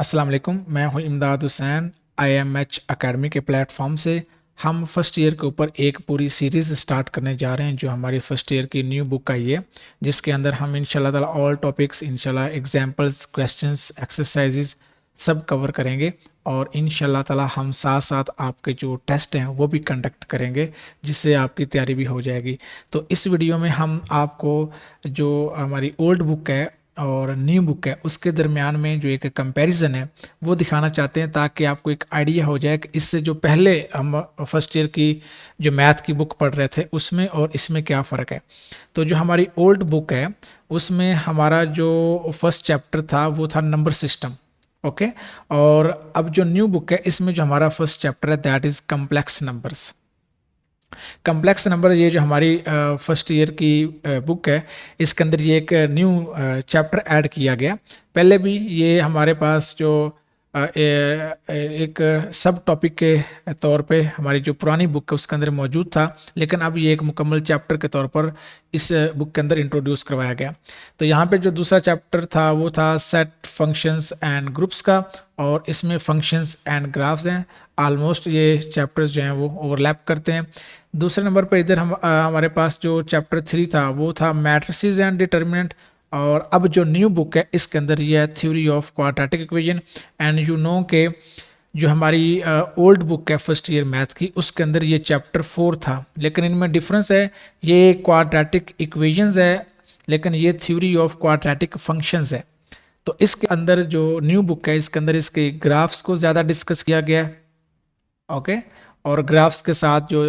अस्सलाम वालेकुम, मैं हूं इमदाद हुसैन। IMH अकेडमी के प्लेटफॉर्म से हम फर्स्ट ईयर के ऊपर एक पूरी सीरीज़ स्टार्ट करने जा रहे हैं जो हमारी फर्स्ट ईयर की न्यू बुक आई है, जिसके अंदर हम इंशाल्लाह ताला ऑल टॉपिक्स, इंशाल्लाह एग्जांपल्स, क्वेश्चंस, एक्सरसाइजेस सब कवर करेंगे और इंशाल्लाह ताला हम साथ साथ आपके जो टेस्ट हैं वो भी कंडक्ट करेंगे, जिससे आपकी तैयारी भी हो जाएगी। तो इस वीडियो में हम आपको जो हमारी ओल्ड बुक है और न्यू बुक है उसके दरमियान में जो एक कंपैरिजन है वो दिखाना चाहते हैं, ताकि आपको एक आइडिया हो जाए कि इससे जो पहले हम फर्स्ट ईयर की जो मैथ की बुक पढ़ रहे थे उसमें और इसमें क्या फ़र्क है। तो जो हमारी ओल्ड बुक है उसमें हमारा जो फर्स्ट चैप्टर था वो था नंबर सिस्टम, ओके। और अब जो न्यू बुक है इसमें जो हमारा फर्स्ट चैप्टर है that is complex numbers. Complex number ये जो हमारी फर्स्ट ईयर की बुक है इसके अंदर ये एक न्यू चैप्टर ऐड किया गया। पहले भी ये हमारे पास जो एक सब टॉपिक के तौर पे हमारी जो पुरानी बुक है उसके अंदर मौजूद था, लेकिन अब ये एक मुकम्मल चैप्टर के तौर पर इस बुक के अंदर इंट्रोड्यूस करवाया गया। तो यहाँ पे जो दूसरा चैप्टर था वो था सेट फंक्शंस एंड ग्रुप्स का, और इसमें फंक्शंस एंड ग्राफ्स हैं। आलमोस्ट ये चैप्टर्स जो हैं वो ओवरलैप करते हैं। दूसरे नंबर पर इधर हमारे पास जो चैप्टर 3 था वो था मैट्रिसेस एंड डिटर्मिनेंट, और अब जो न्यू बुक है इसके अंदर ये है theory of quadratic equation. And you know के जो हमारी ओल्ड बुक है फर्स्ट ईयर मैथ की उसके अंदर ये चैप्टर 4 था, लेकिन इनमें डिफरेंस है, ये क्वाड्रेटिक इक्वेशंस है लेकिन ये थ्योरी ऑफ क्वाड्रेटिक फंक्शंस है। तो इसके अंदर जो न्यू बुक है इसके अंदर इसके ग्राफ्स को ज़्यादा डिस्कस किया गया है, ओके। और ग्राफ्स के साथ जो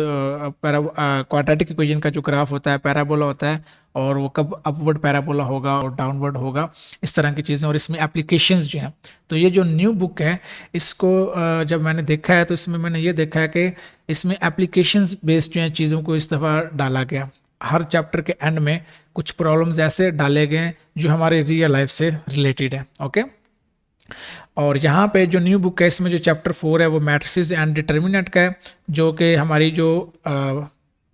क्वाड्रेटिक इक्वेशन का जो ग्राफ होता है पैराबोला होता है, और वो कब अपवर्ड पैराबोला होगा और डाउनवर्ड होगा, इस तरह की चीज़ें, और इसमें एप्लीकेशंस जो हैं। तो ये जो न्यू बुक है इसको जब मैंने देखा है तो इसमें मैंने ये देखा है कि इसमें एप्लीकेशंस बेस्ड जो हैं चीज़ों को इस दफ़ा डाला गया। हर चैप्टर के एंड में कुछ प्रॉब्लम्स ऐसे डाले गए हैं जो हमारे रियल लाइफ से रिलेटेड है, ओके। और यहाँ पे जो न्यू बुक है इसमें जो चैप्टर 4 है वो मैट्रिसेस एंड डिटर्मिनेंट का है, जो कि हमारी जो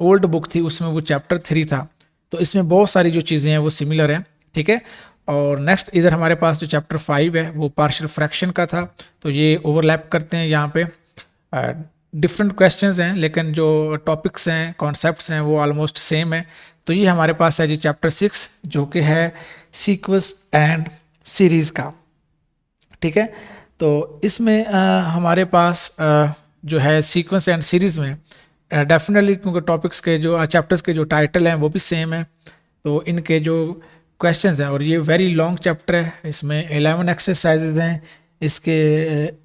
ओल्ड बुक थी उसमें वो चैप्टर 3 था। तो इसमें बहुत सारी जो चीज़ें हैं वो सिमिलर हैं, ठीक है। और नेक्स्ट इधर हमारे पास जो चैप्टर 5 है वो पार्शियल फ्रैक्शन का था, तो ये ओवरलैप करते हैं। यहाँ पे डिफरेंट क्वेश्चंस हैं लेकिन जो टॉपिक्स हैं, कॉन्सेप्ट्स हैं वो ऑलमोस्ट सेम है। तो ये हमारे पास है जी चैप्टर 6 जो कि है सीक्वेंस एंड सीरीज़ का, ठीक है। तो इसमें हमारे पास जो है सीक्वेंस एंड सीरीज़ में डेफिनेटली, क्योंकि टॉपिक्स के जो चैप्टर्स के जो टाइटल हैं वो भी सेम है, तो इनके जो क्वेश्चंस हैं, और ये वेरी लॉन्ग चैप्टर है, इसमें 11 एक्सरसाइजेज हैं इसके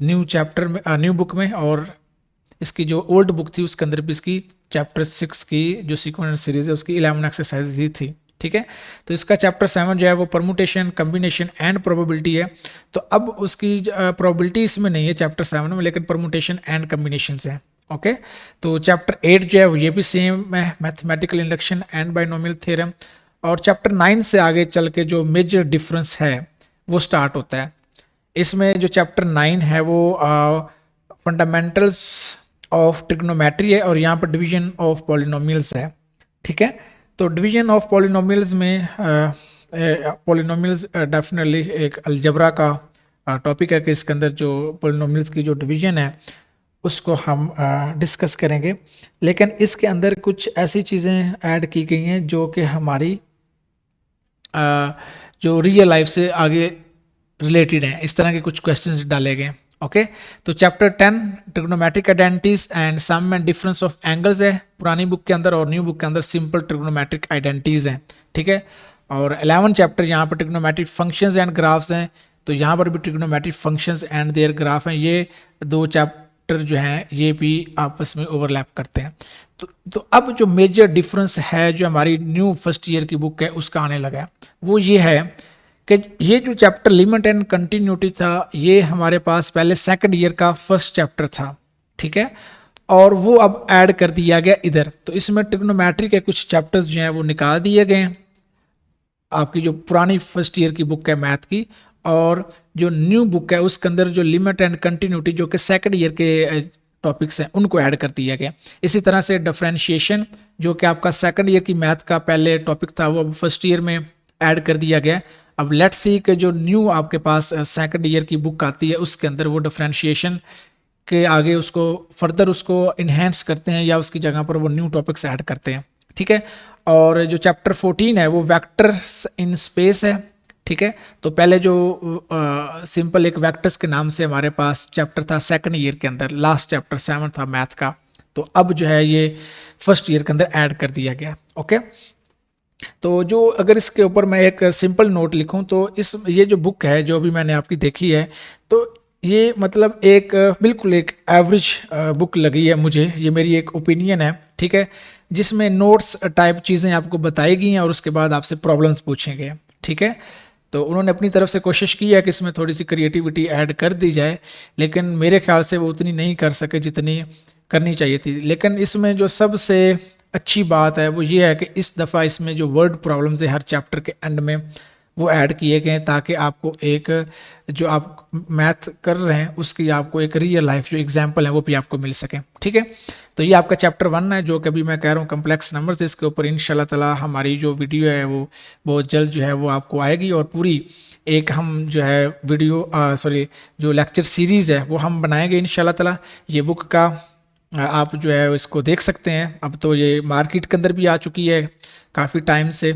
न्यू चैप्टर में, न्यू बुक में। और इसकी जो ओल्ड बुक थी उसके अंदर भी इसकी चैप्टर 6 की जो सीक्वेंस सीरीज़ है उसकी 11 एक्सरसाइजेज ही थी, ठीक है। तो इसका चैप्टर 7 जो है वो परमुटेशन, कम्बिनेशन एंड प्रोबेबिलिटी है। तो अब उसकी प्रोबेबिलिटी इसमें नहीं है चैप्टर 7 में, लेकिन परमुटेशन एंड कम्बिनेशन है, ओके। तो चैप्टर 8 जो है वो ये भी सेम है, mathematical induction and binomial theorem. और चैप्टर 9 से आगे चल के जो मेजर डिफरेंस है वो स्टार्ट होता है। इसमें जो चैप्टर 9 है वो फंडामेंटल्स ऑफ ट्रिग्नोमेट्री है, और यहाँ पर डिवीजन ऑफ पॉलिनोमियल्स है, ठीक है। तो डिवीजन ऑफ पॉलिनोमियल्स में पॉलिनोमियल्स डेफिनेटली एक अलजबरा का टॉपिक है कि इसके अंदर जो पॉलिनोमियल्स की जो डिवीजन है उसको हम डिस्कस करेंगे। लेकिन इसके अंदर कुछ ऐसी चीज़ें ऐड की गई हैं जो कि हमारी जो रियल लाइफ से आगे रिलेटेड हैं, इस तरह के कुछ क्वेश्चंस डाले गए, ओके। तो chapter 10 trigonometric identities and sum and difference of angles है पुरानी बुक के अंदर, और न्यू बुक के अंदर सिंपल ट्रिग्नोमेट्रिक आइडेंटिटीज हैं, ठीक है। और 11 चैप्टर यहाँ पर ट्रिग्नोमेट्रिक फंक्शंस एंड ग्राफ्स हैं, तो यहाँ पर भी trigonometric functions and their graph हैं। ये दो चैप्टर जो हैं ये भी आपस में ओवरलैप करते हैं। तो अब जो मेजर डिफरेंस है जो हमारी न्यू फर्स्ट ईयर की बुक है उसका आने लगा है, वो ये है कि ये जो चैप्टर लिमिट एंड कंटिन्यूटी था ये हमारे पास पहले सेकंड ईयर का फर्स्ट चैप्टर था, ठीक है, और वो अब ऐड कर दिया गया इधर। तो इसमें ट्रिग्नोमेट्री के कुछ चैप्टर्स जो हैं वो निकाल दिए गए हैं आपकी जो पुरानी फर्स्ट ईयर की बुक है मैथ की, और जो न्यू बुक है उसके अंदर जो लिमिट एंड कंटिन्यूटी जो कि सेकंड ईयर के टॉपिक्स हैं उनको ऐड कर दिया गया। इसी तरह से डिफरेंशिएशन जो कि आपका सेकंड ईयर की मैथ का पहले टॉपिक था वो अब फर्स्ट ईयर में ऐड कर दिया गया। अब लेट्स सी कि जो न्यू आपके पास सेकंड ईयर की बुक आती है उसके अंदर वो डिफरेंशिएशन के आगे उसको फर्दर उसको इन्हेंस करते हैं या उसकी जगह पर वो न्यू टॉपिक्स ऐड करते हैं, ठीक है। और जो चैप्टर 14 है वो वेक्टर्स इन स्पेस है, ठीक है। तो पहले जो सिंपल एक वेक्टर्स के नाम से हमारे पास चैप्टर था सेकंड ईयर के अंदर, लास्ट चैप्टर 7 था मैथ का, तो अब जो है ये फर्स्ट ईयर के अंदर ऐड कर दिया गया, ओके। तो जो अगर इसके ऊपर मैं एक सिंपल नोट लिखूं तो ये जो बुक है जो भी मैंने आपकी देखी है, तो ये मतलब एक बिल्कुल एक एवरेज बुक लगी है मुझे, ये मेरी एक ओपिनियन है, ठीक है, जिसमें नोट्स टाइप चीज़ें आपको बताई गई हैं और उसके बाद आपसे प्रॉब्लम्स पूछे गए, ठीक है। तो उन्होंने अपनी तरफ से कोशिश की है कि इसमें थोड़ी सी क्रिएटिविटी ऐड कर दी जाए, लेकिन मेरे ख्याल से वो उतनी नहीं कर सके जितनी करनी चाहिए थी। लेकिन इसमें जो सबसे अच्छी बात है वो ये है कि इस दफ़ा इसमें जो वर्ड प्रॉब्लम्स है हर चैप्टर के एंड में वो ऐड किए गए हैं, ताकि आपको एक जो आप मैथ कर रहे हैं उसकी आपको एक रियल लाइफ जो एग्जांपल है वो भी आपको मिल सके, ठीक है। तो ये आपका चैप्टर 1 है जो कभी मैं कह रहा हूँ कम्प्लेक्स नंबर्स, इसके ऊपर इंशाल्लाह ताला हमारी जो वीडियो है वो बहुत जल्द जो है वो आपको आएगी, और पूरी एक हम जो है वीडियो जो लेक्चर सीरीज़ है वो हम बनाएंगे इंशाल्लाह ताला। ये बुक का आप जो है इसको देख सकते हैं, अब तो ये मार्केट के अंदर भी आ चुकी है काफ़ी टाइम से,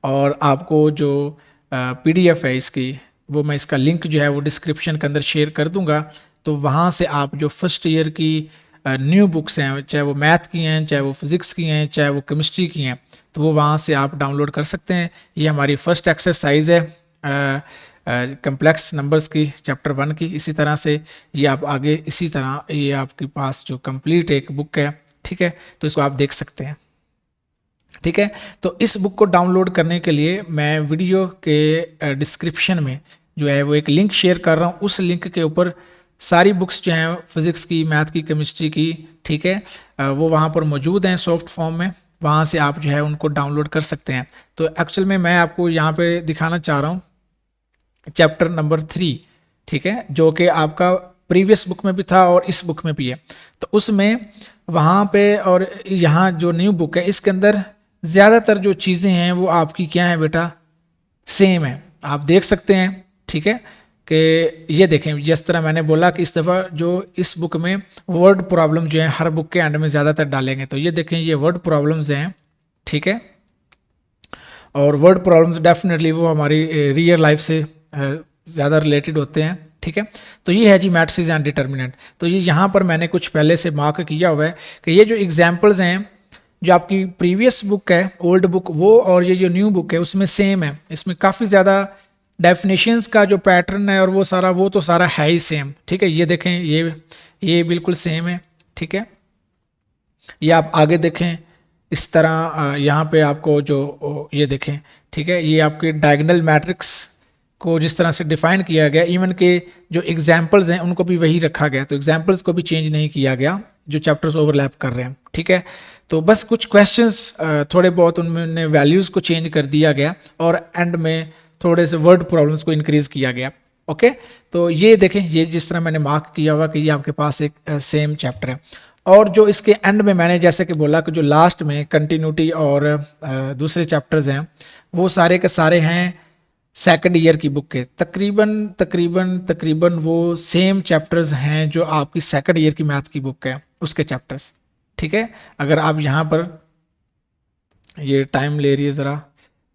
और आपको जो PDF है इसकी वो मैं इसका लिंक जो है वो डिस्क्रिप्शन के अंदर शेयर कर दूंगा। तो वहाँ से आप जो फर्स्ट ईयर की न्यू बुक्स हैं, चाहे वो मैथ की हैं, चाहे वो फिज़िक्स की हैं, चाहे वो केमिस्ट्री की हैं, तो वो वहाँ से आप डाउनलोड कर सकते हैं। ये हमारी फर्स्ट एक्सरसाइज है कम्प्लेक्स नंबर्स की चैप्टर 1 की। इसी तरह से ये आप आगे इसी तरह ये आपके पास जो कंप्लीट एक बुक है, ठीक है, तो इसको आप देख सकते हैं, ठीक है। तो इस बुक को डाउनलोड करने के लिए मैं वीडियो के डिस्क्रिप्शन में जो है वो एक लिंक शेयर कर रहा हूँ, उस लिंक के ऊपर सारी बुक्स जो हैं फिज़िक्स की, मैथ की, केमिस्ट्री की, ठीक है, वो वहाँ पर मौजूद हैं सॉफ्ट फॉर्म में, वहाँ से आप जो है उनको डाउनलोड कर सकते हैं। तो एक्चुअल में मैं आपको यहाँ पे दिखाना चाह रहा हूँ चैप्टर नंबर 3, ठीक है, जो कि आपका प्रीवियस बुक में भी था और इस बुक में भी है। तो उसमें वहाँ पे और यहाँ जो न्यू बुक है इसके अंदर ज़्यादातर जो चीज़ें हैं वो आपकी क्या है बेटा, सेम है, आप देख सकते हैं, ठीक है। कि ये देखें जिस तरह मैंने बोला कि इस दफ़ा जो इस बुक में वर्ड प्रॉब्लम जो है हर बुक के एंड में ज़्यादातर डालेंगे, तो ये देखें ये वर्ड प्रॉब्लम्स हैं, ठीक है, और वर्ड प्रॉब्लम्स डेफिनेटली वो हमारी रियल लाइफ से ज़्यादा रिलेटेड होते हैं, ठीक है। तो ये है जी मैट्रिसेस एंड डिटर्मिनेंट। तो ये यहाँ पर मैंने कुछ पहले से मार्क किया हुआ है कि ये जो एग्जाम्पल्स हैं जो आपकी प्रीवियस बुक है ओल्ड बुक वो और ये जो न्यू बुक है उसमें सेम है, इसमें काफ़ी ज़्यादा डेफिनेशंस का जो पैटर्न है और वो तो सारा है ही सेम, ठीक है। ये देखें ये बिल्कुल सेम है, ठीक है। ये आप आगे देखें इस तरह यहाँ पे आपको जो ये देखें, ठीक है, ये आपके डायगोनल मैट्रिक्स को जिस तरह से डिफाइन किया गया, इवन के जो एग्जाम्पल्स हैं उनको भी वही रखा गया, तो एग्जाम्पल्स को भी चेंज नहीं किया गया जो चैप्टर्स ओवरलैप कर रहे हैं, ठीक है। तो बस कुछ क्वेश्चंस थोड़े बहुत उनमें वैल्यूज़ को चेंज कर दिया गया और एंड में थोड़े से वर्ड प्रॉब्लम्स को इंक्रीज किया गया, ओके। तो ये देखें ये जिस तरह मैंने मार्क किया हुआ कि ये आपके पास एक सेम चैप्टर है, और जो इसके एंड में मैंने जैसे कि बोला कि जो लास्ट में कंटिन्यूटी और दूसरे चैप्टर्स हैं वो सारे के सारे हैं सेकंड ईयर की बुक के, तकरीबन वो सेम चैप्टर्स हैं जो आपकी सेकंड ईयर की मैथ की बुक है उसके चैप्टर्स, ठीक है। अगर आप यहाँ पर ये टाइम ले रही है ज़रा,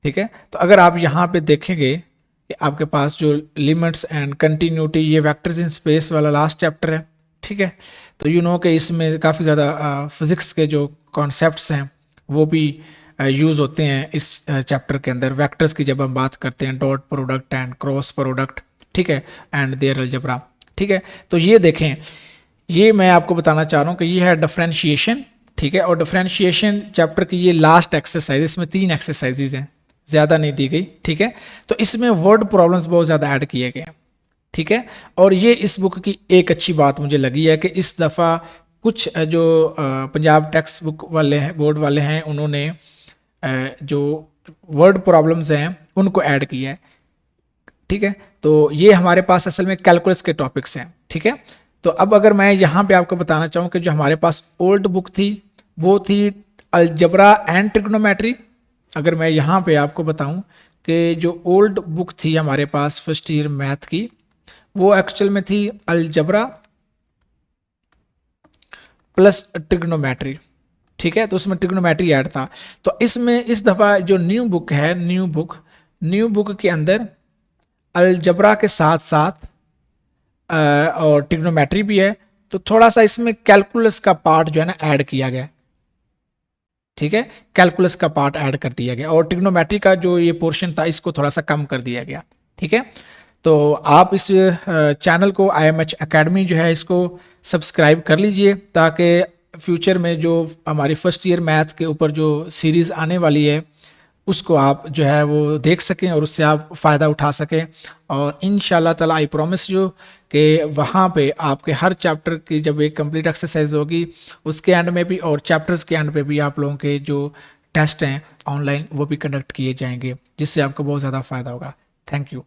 ठीक है, तो अगर आप यहाँ पे देखेंगे कि आपके पास जो लिमिट्स एंड कंटिन्यूटी ये वेक्टर्स इन स्पेस वाला लास्ट चैप्टर है, ठीक है। तो यू नो कि इसमें काफ़ी ज़्यादा फिज़िक्स के जो कॉन्सेप्ट्स हैं वो भी यूज़ होते हैं इस चैप्टर के अंदर, वेक्टर्स की जब हम बात करते हैं, dot product and cross product, ठीक है, एंड देयर अलजेब्रा, ठीक है। तो ये देखें ये मैं आपको बताना चाह रहा हूँ कि ये है डिफरेंशिएशन, ठीक है, और डिफरेंशिएशन चैप्टर की ये लास्ट एक्सरसाइज, इसमें 3 एक्सरसाइजेज हैं, ज़्यादा नहीं दी गई, ठीक है। तो इसमें वर्ड प्रॉब्लम्स बहुत ज़्यादा ऐड किए गए हैं, ठीक है। और ये इस बुक की एक अच्छी बात मुझे लगी है कि इस दफ़ा कुछ जो पंजाब टेक्स्ट बुक वाले हैं, बोर्ड वाले हैं, उन्होंने जो वर्ड प्रॉब्लम्स हैं उनको ऐड किया है, ठीक है। तो ये हमारे पास असल में कैलकुलस के टॉपिक्स हैं, ठीक है। तो अब अगर मैं यहाँ पे आपको बताना चाहूँ कि जो हमारे पास ओल्ड बुक थी वो थी अलजबरा एंड ट्रिग्नोमेट्री। अगर मैं यहाँ पे आपको बताऊँ कि जो ओल्ड बुक थी हमारे पास फर्स्ट ईयर मैथ की, वो एक्चुअल में थी अलजबरा प्लस ट्रिग्नोमेट्री। ठीक है, तो उसमें ट्रिग्नोमेट्री ऐड था। तो इसमें इस दफ़ा जो न्यू बुक के अंदर अलजबरा के साथ साथ और ट्रिग्नोमेट्री भी है, तो थोड़ा सा इसमें कैलकुलस का पार्ट जो है ना ऐड किया गया। ठीक है, कैलकुलस का पार्ट ऐड कर दिया गया और ट्रिग्नोमेट्री का जो ये पोर्शन था इसको थोड़ा सा कम कर दिया गया। ठीक है, तो आप इस चैनल को IMH एकेडमी जो है इसको सब्सक्राइब कर लीजिए, ताकि फ्यूचर में जो हमारी फर्स्ट ईयर मैथ के ऊपर जो सीरीज़ आने वाली है उसको आप जो है वो देख सकें और उससे आप फ़ायदा उठा सकें। और इंशाल्लाह ताला आई प्रॉमिस यू कि वहाँ पे आपके हर चैप्टर की जब एक कंप्लीट एक्सरसाइज होगी उसके एंड में भी और चैप्टर्स के एंड पे भी आप लोगों के जो टेस्ट हैं ऑनलाइन वो भी कंडक्ट किए जाएंगे, जिससे आपको बहुत ज़्यादा फ़ायदा होगा। Thank you.